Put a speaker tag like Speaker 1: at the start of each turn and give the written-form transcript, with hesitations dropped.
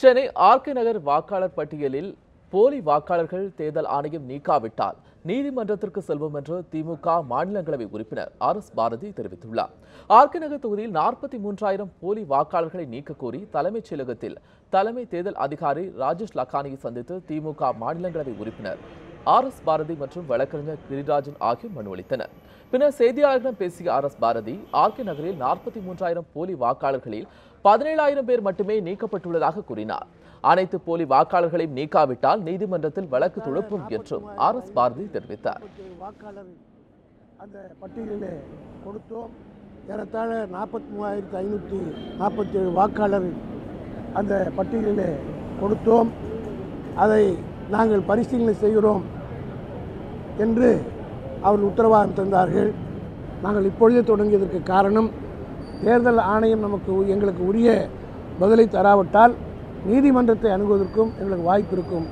Speaker 1: Chennai RK நகர் வாக்காளர் பட்டியலில் போலி வாக்காளர்கள் தேர்தல் ஆணையம் நீக்காவிட்டால் நீதிமன்றத்திற்கு செல்வோம் என்று திமுக மாநிலங்களவை உறுப்பினர் RS பாரதி தெரிவித்துள்ளார். ஆர்கே நகர் தொகுதியில் 43,000 போலி வாக்காளர்களை நீக்க கோரி தலைமைச் செயலகத்தில் தலைமை தேர்தல் அதிகாரி ராஜேஷ் லக்கானியை சந்தித்து திமுக மாநிலங்களவை உறுப்பினர் RS பாரதி மற்றும் வழக்கறிஞர் கிரிராஜன் ஆகியோர் மனு அளித்தனர். பின்னர் செய்தியாளர்களிடம் பேசிய RS பாரதி, ஆர்கே நகரில் 43,000 போலி வாக்காளர்களில் 17,000 பேர் மட்டுமே நீக்கப்பட்டுள்ளதாக கூறினார். அனைத்து போலி வாக்காளர்களையும் நீக்காவிட்டால் நீதிமன்றத்தில் வழக்கு தொடுப்போம் என்றும் RS பாரதி தெரிவித்தார்.
Speaker 2: வாக்காளர் அந்த பட்டியலிலே கொடுத்தோம். ஏறத்தாழ 43,547 வாக்காளர் அந்த பட்டியலிலே கொடுத்தோம். அதை நாங்கள் பரிசீலனை செய்கிறோம் என்று அவர்கள் உத்தரவாதம் தந்தார்கள். நாங்கள் இப்பொழுதே தொடங்கியதற்கு காரணம், தேர்தல் ஆணையம் எங்களுக்கு உரிய பதிலை தராவிட்டால் நீதிமன்றத்தை அணுகுவதற்கும் எங்களுக்கு வாய்ப்பு இருக்கும்.